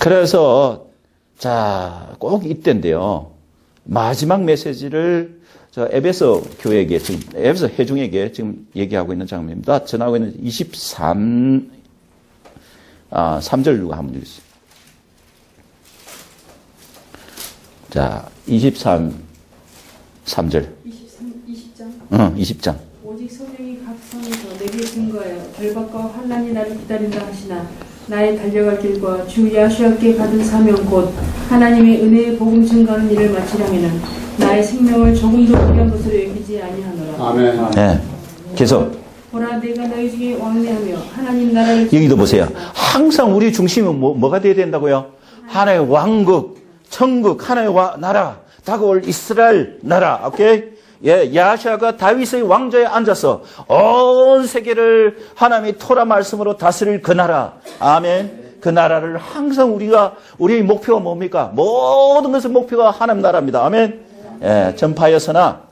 그래서 자, 꼭 이때인데요. 마지막 메시지를 저 에베소 교회에게 지금 에베소 회중에게 지금 얘기하고 있는 장면입니다. 전하고 있는 3절 누가 한번 읽으세요. 자, 3절. 20장. 20장. 오직 성령이 각 성에서 내게 증거하여 결박과 환난이 나를 기다린다 하시나 나의 달려갈 길과 주 야수와께 받은 사명 곧 하나님의 은혜의 복음 증거하는 일을 마치려면은 나의 생명을 조금도 귀한 것으로 여기지 아니하노라. 아멘. 네. 계속. 보라 내가 너희 중에 왕래하며 하나님 나라를 여기도 보세요. 항상 우리 중심은 뭐가 되어야 된다고요? 하나님의 왕국, 천국, 하나님의 나라, 다가올 이스라엘 나라. 오케이? 예, 야시아가 다윗의 왕좌에 앉아서 온 세계를 하나님의 토라 말씀으로 다스릴 그 나라. 아멘. 그 나라를 항상 우리의 목표가 뭡니까? 모든 것의 목표가 하나님 나라입니다. 아멘. 예, 전파였으나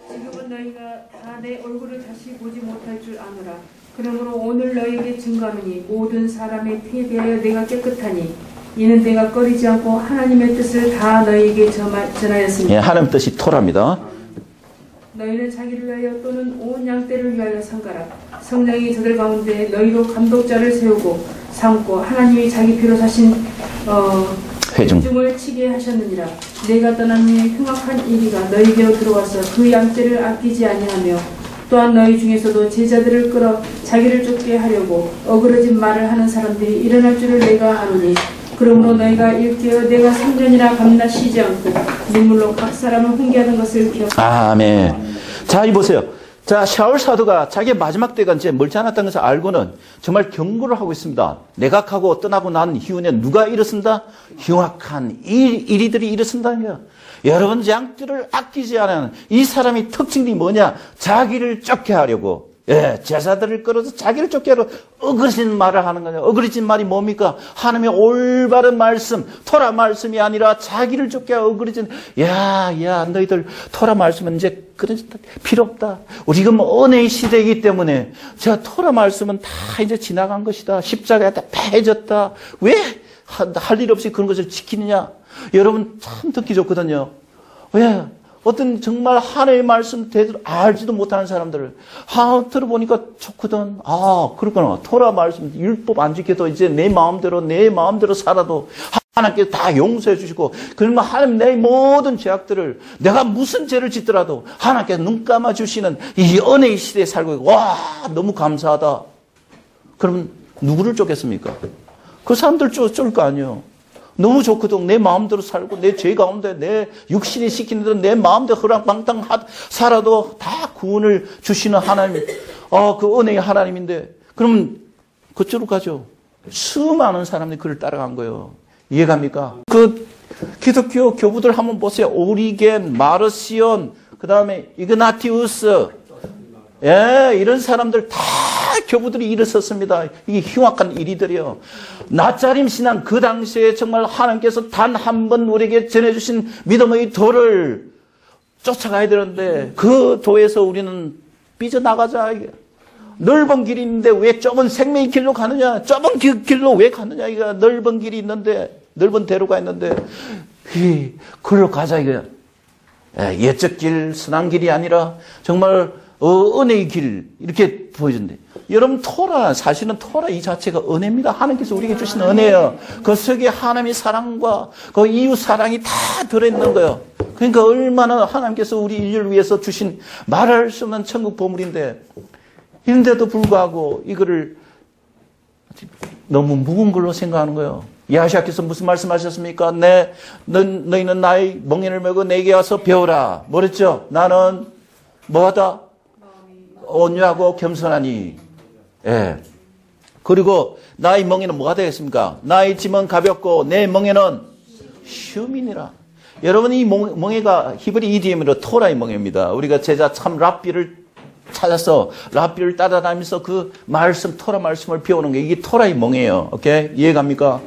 지금은 너희가 다 내 얼굴을 다시 보지 못할 줄 아노라. 그러므로 오늘 너희에게 증거하노니 모든 사람의 피에 대하여 내가 깨끗하니 이는 내가 꺼리지 않고 하나님의 뜻을 다 너희에게 전하였으니. 예, 하나님 뜻이 토라입니다. 너희는 자기를 위하여 또는 온 양떼를 위하여 상가라. 성령이 저들 가운데 너희로 감독자를 세우고 삼고 하나님이 자기 피로 사신 회중을 치게 하셨느니라. 내가 떠난 후에 흉악한 이리가 너희에게로 들어와서 그 양떼를 아끼지 아니하며 또한 너희 중에서도 제자들을 끌어 자기를 쫓게 하려고 어그러진 말을 하는 사람들이 일어날 줄을 내가 아노니. 그러므로 너희가 일깨어 내가 3년이나 밤낮 쉬지 않고 눈물로 각 사람을 훈계하는 것을 기억하라. 아멘. 자, 이 보세요. 자, 샤울 사도가 자기의 마지막 때가 이제 멀지 않았다는 것을 알고는 정말 경고를 하고 있습니다. 내각하고 떠나고 난 이후에 누가 일어선다? 흉악한 이리들이 일어선다는 거야. 여러분, 양떼를 아끼지 않은 이 사람의 특징이 뭐냐? 자기를 쫓게 하려고. 예, 제자들을 끌어서 자기를 쫓게 하려고 어그러진 말을 하는 거예요. 어그러진 말이 뭡니까? 하나님의 올바른 말씀, 토라 말씀이 아니라 자기를 쫓게 하고 어그러진, 야, 너희들 토라 말씀은 이제 그런 필요 없다. 우리 지금 은혜의 시대이기 때문에 저 토라 말씀은 다 이제 지나간 것이다. 십자가에 다 패해졌다. 왜 할 일 없이 그런 것을 지키느냐? 여러분 참 듣기 좋거든요. 왜? 어떤 정말 하나님의 말씀 제대로 알지도 못하는 사람들을 들어보니까 좋거든. 그렇구나. 토라 말씀 율법 안 지켜도 이제 내 마음대로 살아도 하나님께서 다 용서해 주시고, 그러면 하나님 내 모든 죄악들을 내가 무슨 죄를 짓더라도 하나님께서 눈 감아 주시는 이 은혜의 시대에 살고 있고, 와, 너무 감사하다. 그러면 누구를 쫓겠습니까? 그 사람들 쫓을 거 아니에요. 너무 좋거든. 내 마음대로 살고 내 죄 가운데 내 육신이 시키는 대로 내 마음대로 허랑방탕 살아도 다 구원을 주시는 하나님, 그 은혜의 하나님인데, 그러면 그쪽으로 가죠. 수많은 사람들이 그를 따라간 거예요. 이해갑니까? 그 기독교 교부들 한번 보세요. 오리겐, 마르시온, 그 다음에 이그나티우스, 예, 이런 사람들 다 교부들이 일어섰습니다. 이게 흉악한 일이들이요. 나짜림 신앙, 그 당시에 정말 하나님께서 단 한 번 우리에게 전해주신 믿음의 도를 쫓아가야 되는데, 그 도에서 우리는 삐져나가자. 넓은 길이 있는데 왜 좁은 생명의 길로 가느냐? 좁은 길로 왜 가느냐? 이거 넓은 길이 있는데, 넓은 대로가 있는데, 그걸로 가자, 이거야. 예적 길, 선한 길이 아니라 정말 은혜의 길, 이렇게 보여준대. 여러분, 사실은 토라 이 자체가 은혜입니다. 하나님께서 우리에게 주신 은혜예요. 그 속에 하나님의 사랑과 그 이웃 사랑이 다 들어있는 거예요. 그러니까 얼마나 하나님께서 우리 인류를 위해서 주신 말할 수 없는 천국 보물인데, 이런데도 불구하고 이거를 너무 무거운 걸로 생각하는 거예요. 야시아께서 무슨 말씀하셨습니까? 너희는 나의 멍에를 메고 내게 와서 배우라. 뭐랬죠? 나는 뭐하다? 온유하고 겸손하니. 예. 그리고 나의 멍에는 뭐가 되겠습니까? 나의 짐은 가볍고 내 멍에는 쉼이니라. 여러분, 이 멍에가 히브리 이디엠으로 토라의 멍에입니다. 우리가 제자 참 랍비를 찾아서 랍비를 따라다니면서 그 말씀, 토라 말씀을 배우는 게 이게 토라의 멍에예요. 오케이? 이해갑니까?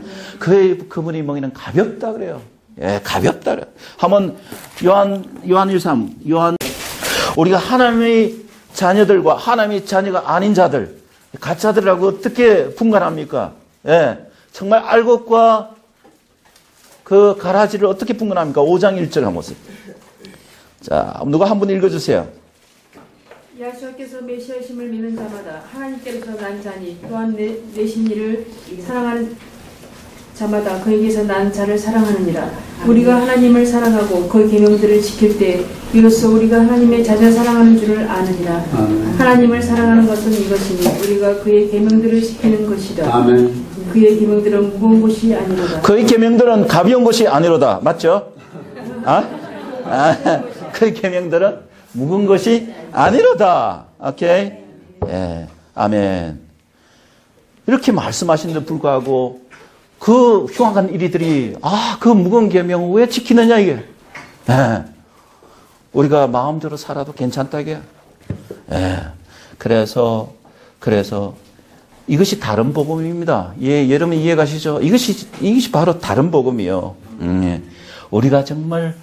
그분의 멍에는 가볍다 그래요. 예, 가볍다 그래요. 한번 요한 1:3, 우리가 하나님의 자녀들과 하나님의 자녀가 아닌 자들, 가짜들하고 어떻게 분간합니까? 예, 정말 알 것과 그 가라지를 어떻게 분간합니까? 5장 1절 한번 보세요. 자, 누가 한번 읽어주세요. 야수와께서 메시아심을 믿는 자마다 하나님께로서 난 자니 또한 내신 이를 사랑하는 자마다 그에게서 난 자를 사랑하느니라. 우리가 하나님을 사랑하고 그 계명들을 지킬 때 이로써 우리가 하나님의 자녀 사랑하는 줄을 아느니라. 하나님을 사랑하는 것은 이것이니 우리가 그의 계명들을 지키는 것이다. 아멘. 그의 계명들은 무거운 것이 아니로다. 그의 계명들은 가벼운 것이 아니로다. 맞죠? 그의 계명들은 무거운 것이 아니로다. 오케이? 예. 아멘. 이렇게 말씀하시는데 불구하고 그 흉악한 일이들이 그 무거운 계명을 왜 지키느냐 이게. 예. 우리가 마음대로 살아도 괜찮다 이게. 예. 그래서 이것이 다른 복음입니다. 예, 여러분 이해가시죠? 이것이 바로 다른 복음이요. 우리가 정말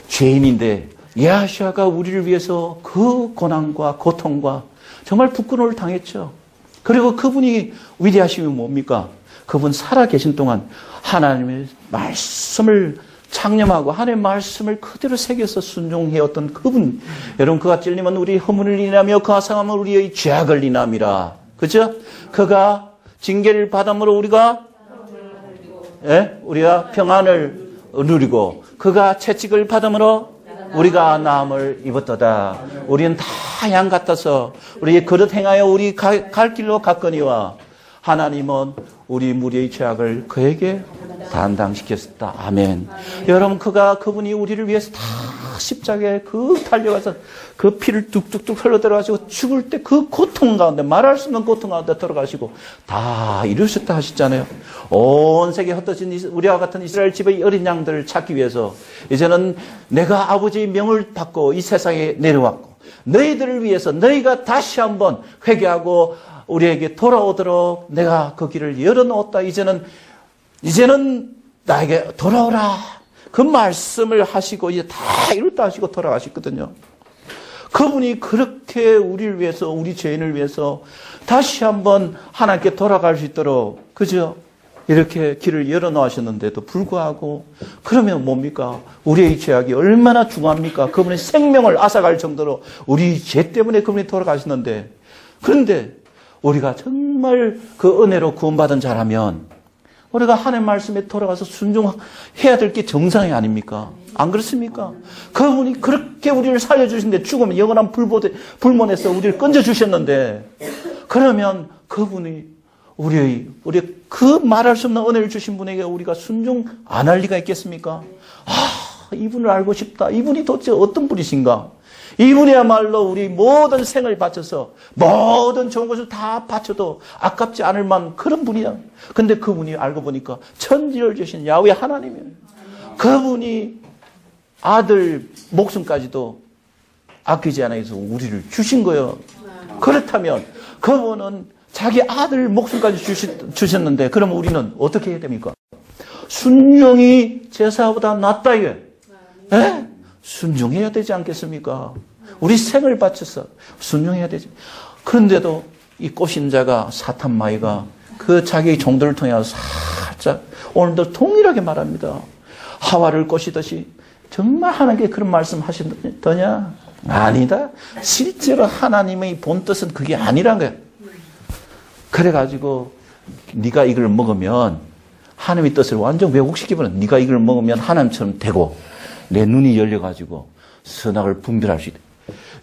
죄인인데 야시아가 우리를 위해서 그 고난과 고통과 정말 부끄러움을 당했죠. 그리고 그분이 위대하심이 뭡니까? 그분 살아계신 동안 하나님의 말씀을 창념하고 하나님의 말씀을 그대로 새겨서 순종해왔던 그분. 여러분 그가 찔리면 우리 허물을 인하며 그가 상하면 우리의 죄악을 인함이라. 그죠? 그가 징계를 받음으로 우리가 평안을 누리고 그가 채찍을 받음으로 우리가 나음을 입었도다. 우리는 다 양 같아서 우리의 그릇 행하여 우리 갈 길로 갔거니와 하나님은 우리 무리의 죄악을 그에게 담당시켰다. 아멘. 여러분 그분이 우리를 위해서 다 십자가에 달려가서 그 피를 뚝뚝뚝 흘러 들어가시고 죽을 때 그 고통 가운데 말할 수 없는 고통 가운데 들어가시고 다 이루셨다 하셨잖아요. 온 세계에 흩어진 우리와 같은 이스라엘 집의 어린 양들을 찾기 위해서 이제는 내가 아버지의 명을 받고 이 세상에 내려왔고 너희들을 위해서 너희가 다시 한번 회개하고 우리에게 돌아오도록 내가 그 길을 열어놓았다. 이제는 나에게 돌아오라. 그 말씀을 하시고 이제 다 이뤘다 하시고 돌아가셨거든요. 그분이 그렇게 우리를 위해서 우리 죄인을 위해서 다시 한번 하나님께 돌아갈 수 있도록 그죠? 이렇게 길을 열어놓으셨는데도 불구하고 그러면 뭡니까? 우리의 죄악이 얼마나 중요합니까? 그분의 생명을 앗아갈 정도로 우리 죄 때문에 그분이 돌아가셨는데 그런데 우리가 정말 그 은혜로 구원받은 자라면 우리가 하나님 말씀에 돌아가서 순종해야 될 게 정상이 아닙니까? 안 그렇습니까? 그분이 그렇게 우리를 살려주신데 죽으면 영원한 불문에서 우리를 건져주셨는데 그러면 그분이 우리 그 말할 수 없는 은혜를 주신 분에게 우리가 순종 안 할 리가 있겠습니까? 이분을 알고 싶다. 이분이 도대체 어떤 분이신가? 이분이야말로 우리 모든 생을 바쳐서 모든 좋은 것을 다 바쳐도 아깝지 않을 만한 그런 분이야. 근데 그분이 알고 보니까 천지를 주신 야훼 하나님이에요. 그분이 아들 목숨까지도 아끼지 않아서 우리를 주신 거예요. 그렇다면 그분은 자기 아들 목숨까지 주셨는데 그럼 우리는 어떻게 해야 됩니까? 순종이 제사보다 낫다 이게. 에? 순종해야 되지 않겠습니까? 우리 생을 바쳐서 순종해야 되지. 그런데도 이 꼬신자가 사탄마귀가 그 자기 종들을 통해서 살짝 오늘도 동일하게 말합니다. 하와를 꼬시듯이 정말 하나님께 그런 말씀 하시더냐? 아니다. 실제로 하나님의 본뜻은 그게 아니란 거야. 그래가지고 네가 이걸 먹으면 하나님의 뜻을 완전 왜곡시키면 네가 이걸 먹으면 하나님처럼 되고 내 눈이 열려가지고 선악을 분별할 수 있다.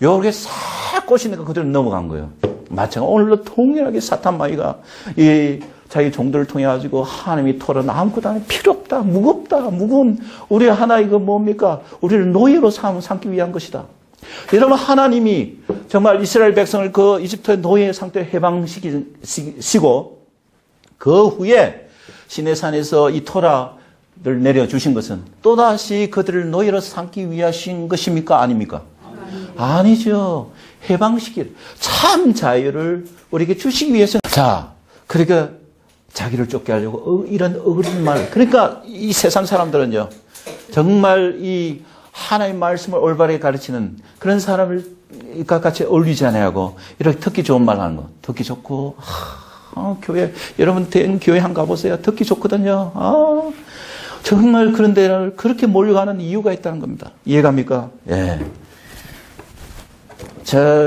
요렇게 싹 꼬시니까 그대로 넘어간 거예요. 마찬가지로 오늘도 동일하게 사탄마귀가 이 자기 종들을 통해 가지고 하나님이 토론 아무것도 안 해. 필요 없다. 무겁다. 무거운 우리 하나 이거 뭡니까? 우리를 노예로 삼기 위한 것이다. 여러분 하나님이 정말 이스라엘 백성을 그 이집트의 노예 상태에 해방시키고 그 후에 시내산에서 이 토라를 내려주신 것은 또다시 그들을 노예로 삼기 위하신 것입니까? 아닙니까? 아니죠. 해방시킬 참 자유를 우리에게 주시기 위해서. 자, 그러니까 자기를 쫓게 하려고 이런 어린 말. 그러니까 이 세상 사람들은요. 정말 이 하나님의 말씀을 올바르게 가르치는 그런 사람을 같이 어울리지 않아요. 이렇게 듣기 좋은 말 하는 거. 듣기 좋고 교회 여러분 교회 한 가보세요. 듣기 좋거든요. 정말 그런 데를 그렇게 몰려가는 이유가 있다는 겁니다. 이해갑니까? 예.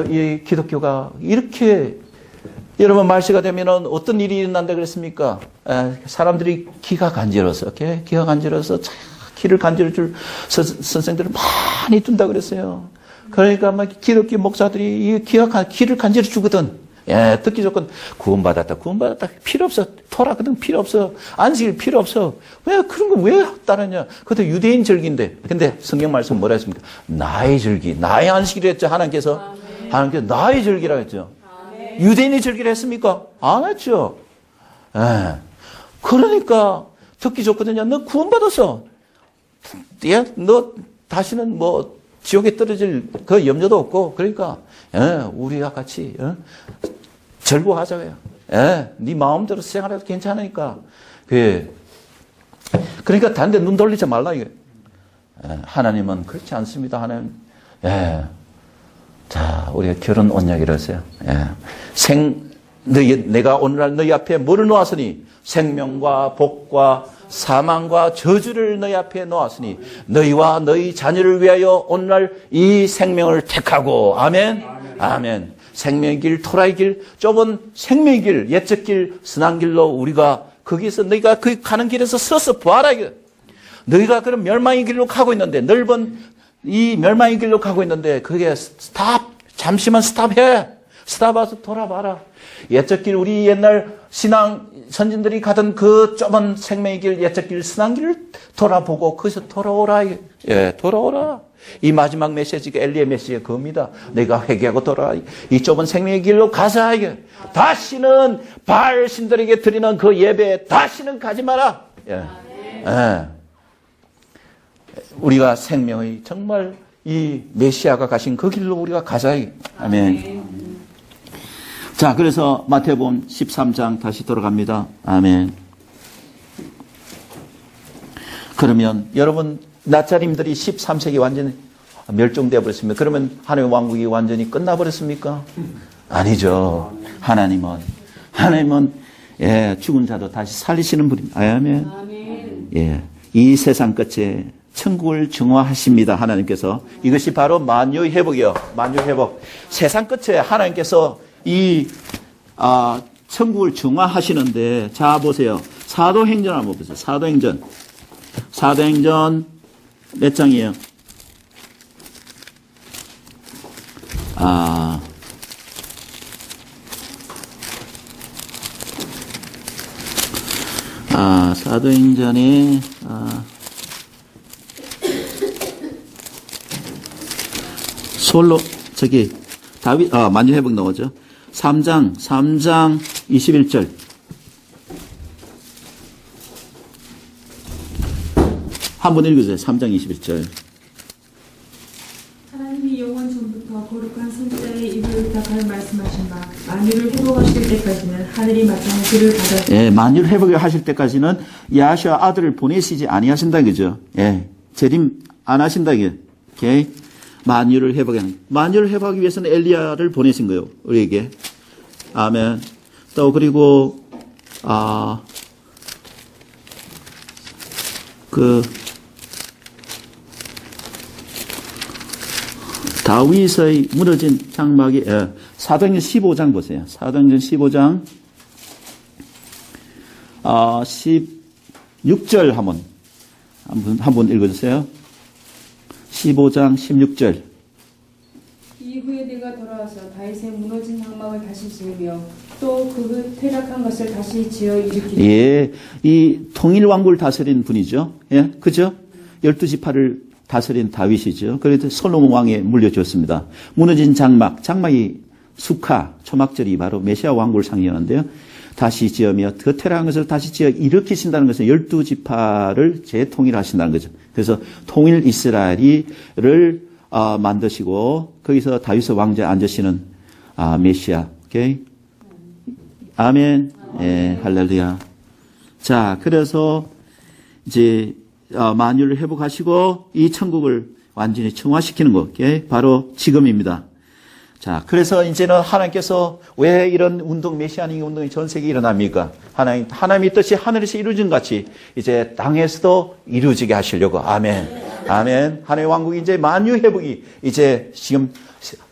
이 기독교가 이렇게 여러분 말시가 되면은 어떤 일이 일어난다 그랬습니까? 사람들이 기가 간지러서 기를 간지러 줄 선생들을 많이 둔다 그랬어요. 그러니까 막 기독교 목사들이 기를 간지러 주거든. 예, 듣기 좋건 구원받았다. 필요 없어. 토라거든 필요 없어. 안식일 필요 없어. 왜 그런 거 왜 따르냐? 그것도 유대인 절기인데. 근데 성경 말씀 뭐라 했습니까? 나의 절기, 나의 안식일 했죠. 하나님께서 나의 절기라고 했죠. 유대인의 절기를 했습니까? 안 했죠. 예. 그러니까 듣기 좋거든요. 너 구원받았어. 예? 너 다시는 뭐 지옥에 떨어질 그 염려도 없고. 그러니까 우리가 같이 절구하자고요. 네 마음대로 생활해도 괜찮으니까. 그러니까 다른 데 눈 돌리지 말라 이게. 하나님은 그렇지 않습니다. 하나님. 자, 우리가 결혼 언약이라 했어요. 내가 오늘날 너희 앞에 뭐를 놓았으니 생명과 복과 사망과 저주를 너희 앞에 놓았으니 너희와 너희 자녀를 위하여 오늘날 이 생명을 택하고. 아멘. 아멘. 생명의 길, 토라의 길, 좁은 생명의 길, 옛적 길, 선한 길로 우리가 거기서 너희가 그 가는 길에서 서서 봐라. 너희가 그런 멸망의 길로 가고 있는데, 넓은 이 멸망의 길로 가고 있는데 그게 잠시만 스탑해. 스탑해서 돌아봐라. 옛적 길, 우리 옛날 신앙 선진들이 가던 그 좁은 생명의 길, 옛적 길, 선한 길을 돌아보고 거기서 돌아오라. 돌아오라. 이 마지막 메시지가 엘리의 메시지가 그겁니다. 내가 회개하고 돌아와. 이 좁은 생명의 길로 가자. 다시는 바알 신들에게 드리는 그 예배에 다시는 가지 마라. 우리가 생명의 정말 이 메시아가 가신 그 길로 우리가 가자. 아멘. 자, 그래서 마태복음 13장 다시 돌아갑니다. 아멘. 그러면 여러분 나짜림들이 13세기 완전히 멸종되어 버렸습니다. 그러면 하나님의 왕국이 완전히 끝나버렸습니까? 아니죠. 하나님은 죽은 자도 다시 살리시는 분입니다. 아멘. 아멘. 이 세상 끝에 천국을 정화하십니다. 하나님께서. 이것이 바로 만유의 회복이요. 만유의 회복. 세상 끝에 하나님께서 이 천국을 정화하시는데, 자 보세요. 사도행전 한번 보세요. 사도행전 몇 장이에요? 사도행전에 다윗 만유회복 나오죠. 3장 21절. 한번 읽으세요. 3장 21절. 하나님이 영원 전부터 거룩한 선지자의 입을 의탁하여 말씀하신 바 만유를 회복하실 때까지는 하늘이 마땅한 길을 가다. 만유를 회복하실 때까지는 야시아 아들을 보내시지 아니하신다 그죠? 재림 안 하신다 이게. 만유를 회복하기 위해서는 엘리야를 보내신 거예요. 우리에게. 아멘. 또 그리고 다윗의 무너진 장막이 사도행전 15장 보세요. 사도행전 15장 16절 한번 읽어주세요. 15장 16절. 이후에 내가 돌아와서 다윗의 무너진 장막을 다시 지으며 또 그 퇴락한 것을 다시 지어 일으키리. 이 통일 왕국을 다스린 분이죠. 그죠? 12지파를 다스린 다윗이죠. 그래서 솔로몬 왕에 물려줬습니다. 무너진 장막이 수카, 초막절이 바로 메시아 왕국을 상징하는데요. 다시 지으며 그 퇴락한 것을 다시 지어 일으키신다는 것은 12지파를 재통일하신다는 거죠. 그래서 통일 이스라엘을 만드시고 거기서 다윗의 왕좌에 앉으시는 메시아. 오케이? 아멘. 할렐루야. 자, 그래서 이제 만유를 회복하시고 이 천국을 완전히 청화시키는 것, 바로 지금입니다. 자, 그래서 이제는 하나님께서 왜 이런 운동, 메시아닉 운동이 전 세계에 일어납니까? 하나님의 뜻이 하늘에서 이루어진 같이 이제 땅에서도 이루어지게 하시려고. 아멘. 아멘. 하나님의 왕국이 이제 만유 회복이 이제 지금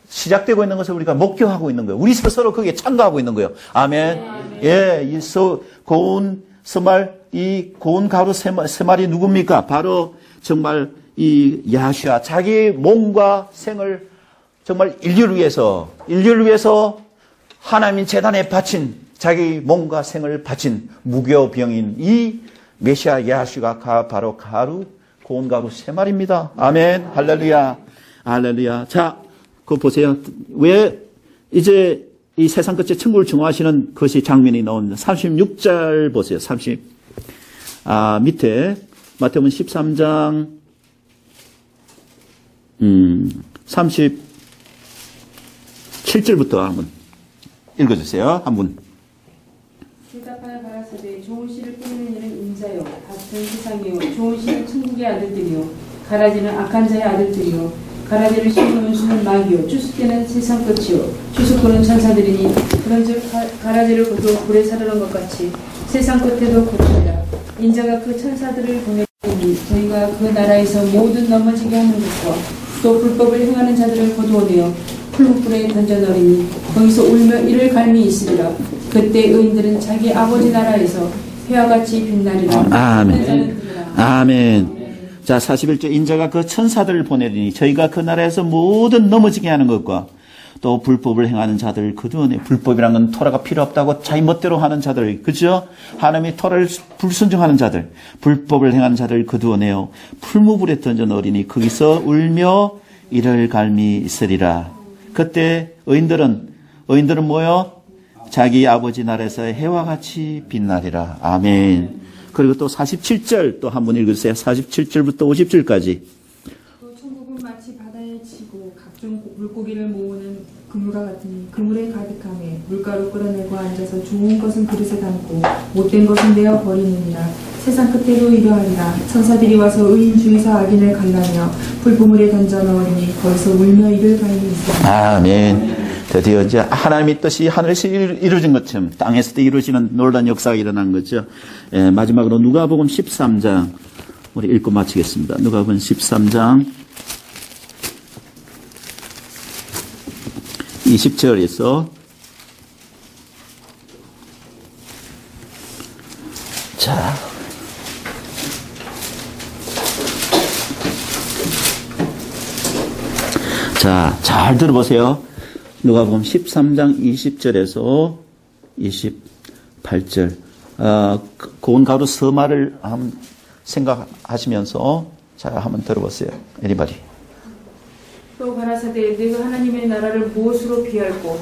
시작되고 있는 것을 우리가 목격하고 있는 거예요. 우리 스스로 거기에 참가하고 있는 거예요. 아멘. 예, 이 고운 서말, 이 고운 가루 세 마리 누굽니까? 바로 정말 이 야시아, 자기 몸과 생을 정말 인류를 위해서 하나님 재단에 바친 자기 몸과 생을 바친 무교병인 이 메시아 야슈가 바로 고운 가루 세 마리입니다. 아멘. 할렐루야. 할렐루야. 자, 그거 보세요. 왜 이제 이 세상 끝에 천국을 증오하시는 것이 장면이 나옵니다. 36절 보세요. 밑에 마태복음 13장 37절부터 한번 읽어주세요. 한번. 대답하여 가라사대 좋은 씨를 뿌리는 이는 인자요 같은 세상이요 좋은 씨는 천국의 아들들이요 가라지는 악한 자의 아들들이요 가라지를 심는 원수는 마귀요 추수때는 세상 끝이요 추수꾼은 천사들이니 그런즉 가라지를 거두어 불에 사르는 것 같이 세상 끝에도 곧이라 인자가 그 천사들을 보내니 저희가 그 나라에서 모든 넘어지게 하는 것과 또 불법을 행하는 자들을 거두어내어 풀무불에 던져넣으니 거기서 울며 이를 갈미 있으리라. 그때 의인들은 자기 아버지 나라에서 해와 같이 빛나리라. 아멘. 아멘. 자, 41절 인자가 그 천사들을 보내리니 저희가 그 나라에서 모든 넘어지게 하는 것과 또 불법을 행하는 자들 거두어내. 불법이란 건 토라가 필요 없다고 자기 멋대로 하는 자들, 그죠? 하나님의 토라를 불순종하는 자들, 불법을 행하는 자들 거두어내어 풀무불에 던져 넣으리니 거기서 울며 이를 갈미 있으리라. 그때 의인들은 뭐요? 자기 아버지 나라에서 해와 같이 빛나리라. 아멘. 그리고 또 47절 또 한번 읽으세요. 47절부터 50절까지. 또 천국은 마치 바다에 치고 각종 물고기를 모으는 그물과 같으니 그물에 가득함에 물가로 끌어내고 앉아서 좋은 것은 그릇에 담고 못된 것은 내어 버리느니라. 세상 끝에도 이러하리라. 천사들이 와서 의인 중에서 악인을 갈라며 불보물에 던져 넣으니 거기서 울며 이를 갈미 있으리라. 아멘. 드디어 이제 하나님의 뜻이 하늘에서 이루어진 것처럼 땅에서도 이루어지는 놀라운 역사가 일어난 거죠. 예, 마지막으로 누가복음 13장 우리 읽고 마치겠습니다. 누가복음 13장 20절에서 자, 잘 들어보세요. 누가복음 13장 20절에서 28절. 고운 가루 서마를 한번 생각하시면서 잘 한번 들어보세요. Anybody? 또 가라사대 내가 하나님의 나라를 무엇으로 비할꼬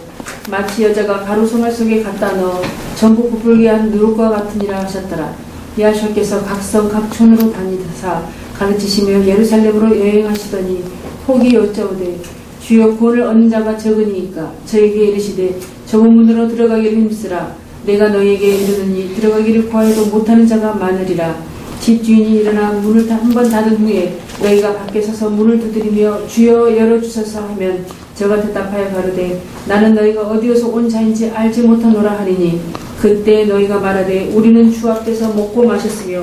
마치 여자가 가루 송알 속에 갖다 넣어 전부 부풀게 한 누룩과 같으니라 하셨더라. 야하셔께서 각성 각촌으로 다니사 가르치시며 예루살렘으로 여행하시더니 혹이 여짜오되 주여 구원을 얻는 자가 적으니까 저에게 이르시되 좁은 문으로 들어가기를 힘쓰라. 내가 너에게 이르느니 들어가기를 구하여도 못하는 자가 많으리라. 집주인이 일어나 문을 한 번 닫은 후에 너희가 밖에 서서 문을 두드리며 주여 열어주소서 하면 저가 대답하여 가로되 나는 너희가 어디에서 온 자인지 알지 못하노라 하리니 그때 너희가 말하되 우리는 주 앞에서 먹고 마셨으며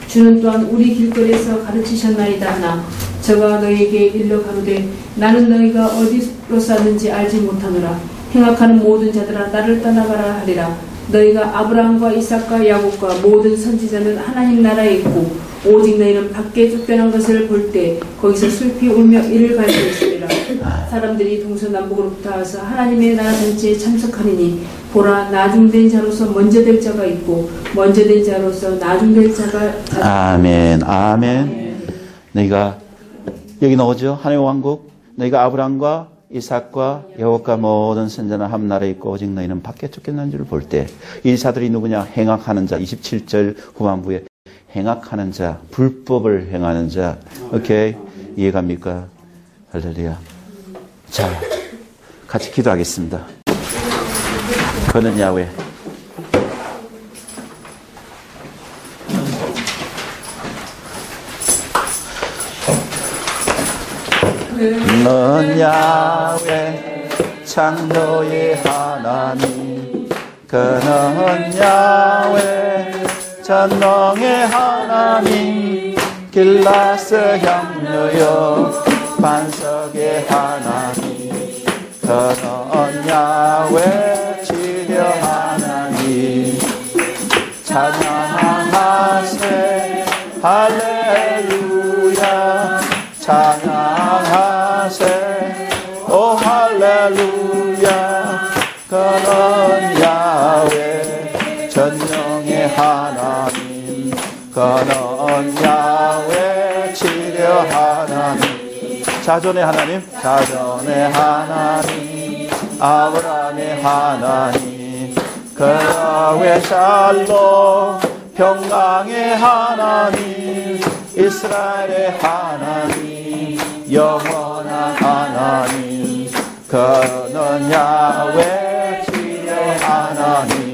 주는 또한 우리 길거리에서 가르치셨나이다 하나 저가 너희에게 일러 가로되 나는 너희가 어디로 쌌는지 알지 못하노라. 행악하는 모든 자들아 나를 떠나가라 하리라. 너희가 아브라함과 이삭과 야곱과 모든 선지자는 하나님 나라에 있고 오직 너희는 밖에 쫓겨난 것을 볼 때 거기서 슬피 울며 이를 갈고 있으리라. 사람들이 동서남북으로부터 와서 하나님의 나라 전체에 참석하리니 보라 나중된 자로서 먼저 될 자가 있고 먼저 된 자로서 나중될 자가 아멘. 아멘. 너희가 여기 나오죠. 하나님의 왕국. 너희가 아브라함과 이삭과 야곱과 모든 선자는 한 나라에 있고 오직 너희는 밖에 쫓겨난 줄을 볼 때 이 자들이 누구냐? 행악하는 자. 27절 후반부에 행악하는 자, 불법을 행하는 자. 오케이? 이해갑니까? 할렐루야. 자, 같이 기도하겠습니다. 그는 야훼. 넌 야훼 창조의 하나님 그는 야훼 전능의 하나님 길라스 향유여 반석의 하나님 그는 야훼 치료 하나님 찬양하세 할렐루야 찬양하세 오 할렐루야 그는 야훼 전능의 하나님 그는 야훼 치료 하나님 자존의 하나님 자존의 하나님 아브라함의 하나님 그 야훼 샬롬 평강의 하나님 이스라엘의 하나님 영원한 하나님 그는 야훼 치료 하나님